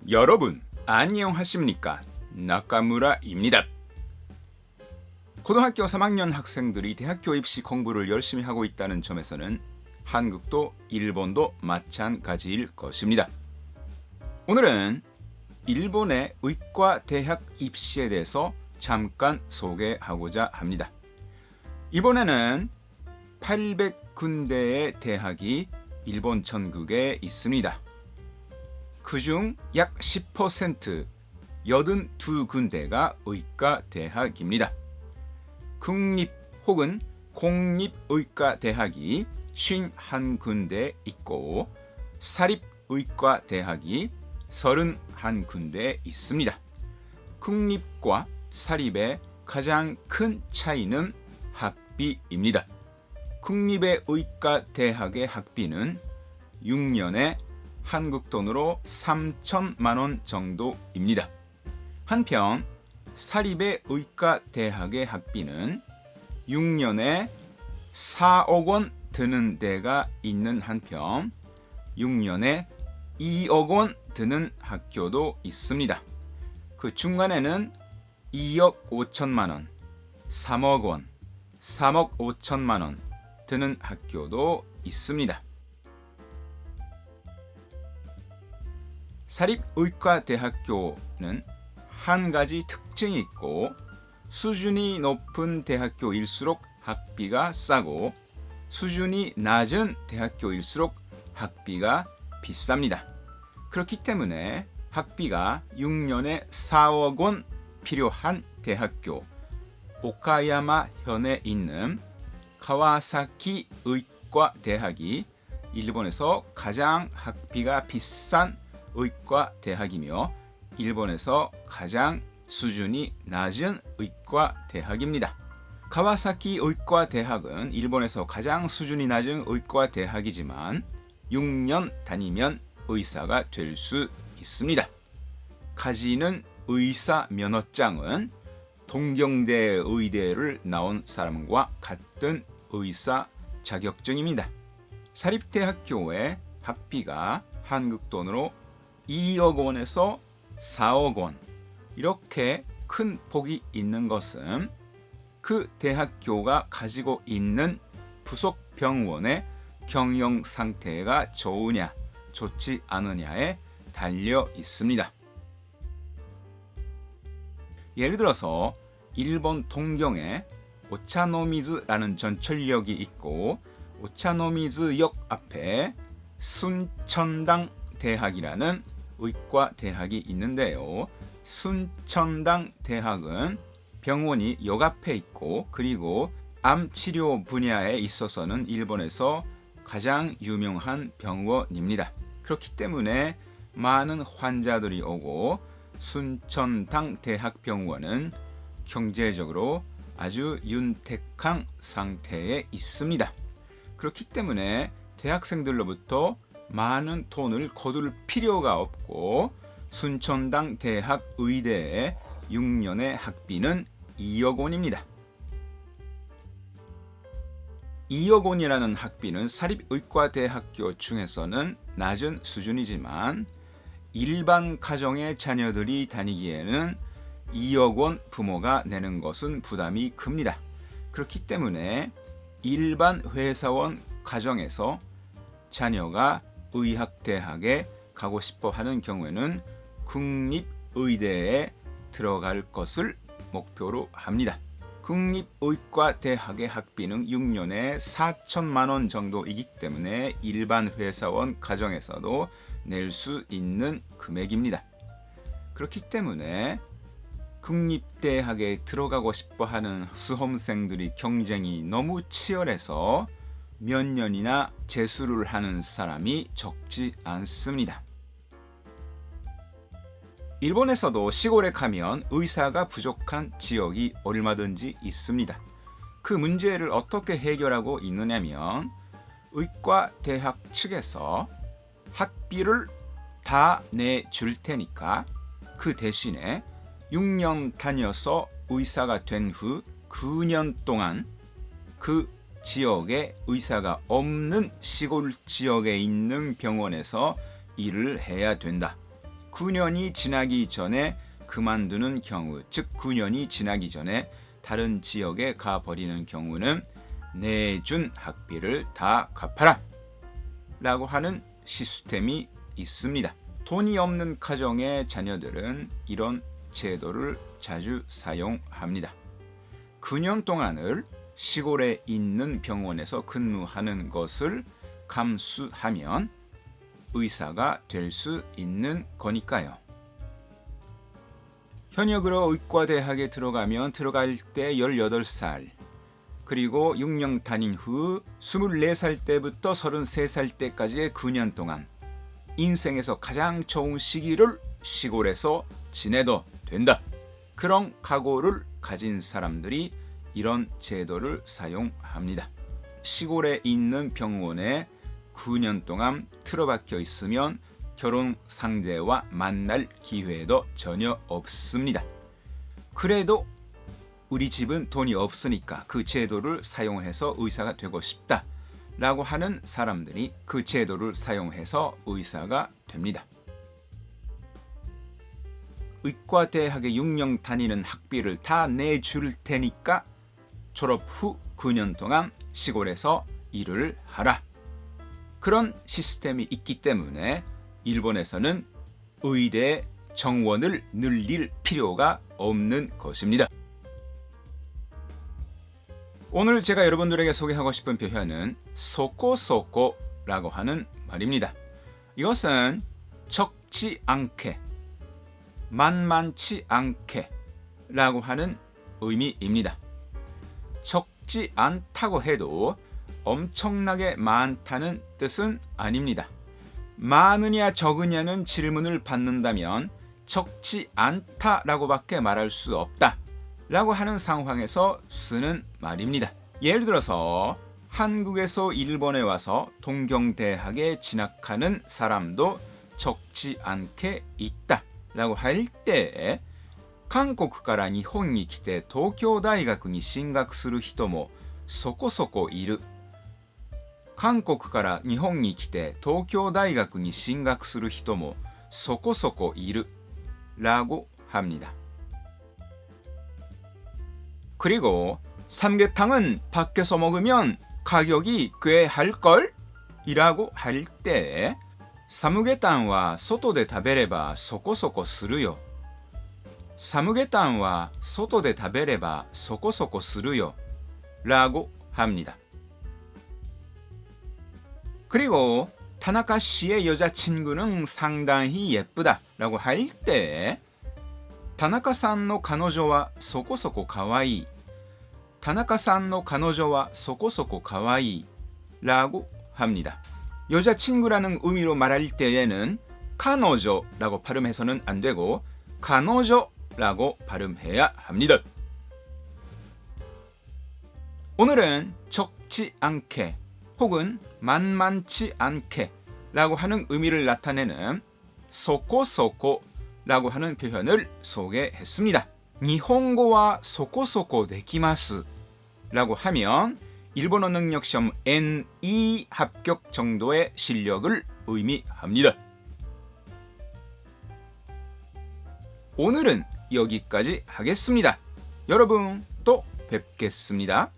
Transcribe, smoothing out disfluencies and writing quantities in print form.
여러분 안녕하십니까? 나카무라입니다. 고등학교 3학년 학생들이 대학교 입시 공부를 열심히 하고 있다는 점에서는 한국도 일본도 마찬가지일 것입니다. 오늘은 일본의 의과 대학 입시에 대해서 잠깐 소개하고자 합니다. 이번에는 800군데의 대학이 일본 전국에 있습니다. 그중 약 10% 82군데가 의과 대학입니다. 국립 혹은 공립의과 대학이 51군데 있고 사립의과 대학이 31군데 있습니다. 국립과 사립의 가장 큰 차이는 학비입니다. 국립의 의과 대학의 학비는 6년에 한국 돈으로 3천만 원 정도입니다. 한편 사립의 의과 대학의 학비는 6년에 4억 원 드는 데가 있는 한편 6년에 2억 원 드는 학교도 있습니다. 그 중간에는 2억 5천만 원, 3억 원, 3억 5천만 원 드는 학교도 있습니다. 사립의과대학교는 한 가지 특징이 있고 수준이 높은 대학교일수록 학비가 싸고 수준이 낮은 대학교일수록 학비가 비쌉니다. 그렇기 때문에 학비가 6년에 4억 원 필요한 대학교 오카야마현에 있는 카와사키 의과대학이 일본에서 가장 학비가 비싼 의과 대학이며 일본에서 가장 수준이 낮은 의과 대학입니다. 카와사키 의과 대학은 일본에서 가장 수준이 낮은 의과 대학이지만 6년 다니면 의사가 될 수 있습니다. 가지는 의사 면허장은 동경대 의대를 나온 사람과 같은 의사 자격증입니다. 사립대학교의 학비가 한국 돈으로 2억 원에서 4억 원 이렇게 큰 폭이 있는 것은 그 대학교가 가지고 있는 부속 병원의 경영 상태가 좋으냐 좋지 않으냐에 달려 있습니다. 예를 들어서 일본 동경에 오차노미즈라는 전철역이 있고 오차노미즈역 앞에 순천당 대학이라는 의과 대학이 있는데요. 순천당 대학은 병원이 역 앞에 있고 그리고 암 치료 분야에 있어서는 일본에서 가장 유명한 병원입니다. 그렇기 때문에 많은 환자들이 오고 순천당 대학병원은 경제적으로 아주 윤택한 상태에 있습니다. 그렇기 때문에 대학생들로부터 많은 돈을 거둘 필요가 없고 순천당 대학 의대의 6년의 학비는 2억 원입니다. 2억 원이라는 학비는 사립의과대학교 중에서는 낮은 수준이지만 일반 가정의 자녀들이 다니기에는 2억 원 부모가 내는 것은 부담이 큽니다. 그렇기 때문에 일반 회사원 가정에서 자녀가 의학대학에 가고 싶어 하는 경우에는 국립의대에 들어갈 것을 목표로 합니다. 국립의과대학의 학비는 6년에 4천만 원 정도이기 때문에 일반 회사원 가정에서도 낼 수 있는 금액입니다. 그렇기 때문에 국립대학에 들어가고 싶어 하는 수험생들이 경쟁이 너무 치열해서 몇 년이나 재수를 하는 사람이 적지 않습니다. 일본에서도 시골에 가면 의사가 부족한 지역이 얼마든지 있습니다. 그 문제를 어떻게 해결하고 있느냐면 의과대학 측에서 학비를 다 내줄 테니까 그 대신에 6년 다녀서 의사가 된 후 9년 동안 그 지역에 의사가 없는 시골 지역에 있는 병원에서 일을 해야 된다. 9년이 지나기 전에 그만두는 경우, 즉 9년이 지나기 전에 다른 지역에 가버리는 경우는 내준 학비를 다 갚아라 라고 하는 시스템이 있습니다. 돈이 없는 가정의 자녀들은 이런 제도를 자주 사용합니다. 9년 동안을 시골에 있는 병원에서 근무하는 것을 감수하면 의사가 될 수 있는 거니까요. 현역으로 의과대학에 들어가면 들어갈 때 18살, 그리고 6년 다닌 후 24살 때부터 33살 때까지의 9년 동안 인생에서 가장 좋은 시기를 시골에서 지내도 된다. 그런 각오를 가진 사람들이 이런 제도를 사용합니다. 시골에 있는 병원에 9년 동안 틀어박혀 있으면 결혼 상대와 만날 기회도 전혀 없습니다. 그래도 우리 집은 돈이 없으니까 그 제도를 사용해서 의사가 되고 싶다 라고 하는 사람들이 그 제도를 사용해서 의사가 됩니다. 의과대학에 6년 다니는 학비를 다 내줄 테니까 졸업 후 9년 동안 시골에서 일을 하라. 그런 시스템이 있기 때문에 일본에서는 의대 정원을 늘릴 필요가 없는 것입니다. 오늘 제가 여러분들에게 소개하고 싶은 표현은 소코소코라고 하는 말입니다. 이것은 적지 않게, 만만치 않게 라고 하는 의미입니다. 적지 않다고 해도 엄청나게 많다는 뜻은 아닙니다. 많으냐 적으냐는 질문을 받는다면 적지 않다라고밖에 말할 수 없다 라고 하는 상황에서 쓰는 말입니다. 예를 들어서 한국에서 일본에 와서 동경대학에 진학하는 사람도 적지 않게 있다 라고 할 때 韓国から日本に来て東京大学に進学する人もそこそこいる。韓国から日本に来て東京大学に進学する人もそこそこいる라고 합니다. 그리고 삼계탕은 밖에서 먹으면 가격이 꽤 할걸? 이라고 할 때サムゲタンは外で食べればそこそこするよ。サムゲタンは外で食べればそこそこするよ라고 합니다. 그리고 타나카 씨의 여자친구는 상당히 예쁘다 라고 할 때 타나카さんの彼女はそこそこ可愛い。타나카さんの彼女はそこそこ可愛い라고 합니다. 여자친구라는 의미로 말할 때에는彼女라고 발음해서는 안 되고彼女라고 발음해야 합니다. 오늘은 적지 않게 혹은 만만치 않게 라고 하는 의미를 나타내는 소코소코라고 하는 표현을 소개했습니다. 일본어와 소코소코 데키마스 라고 하면 일본어 능력시험 N2 합격 정도의 실력을 의미합니다. 오늘은 여기까지 하겠습니다. 여러분 또 뵙겠습니다.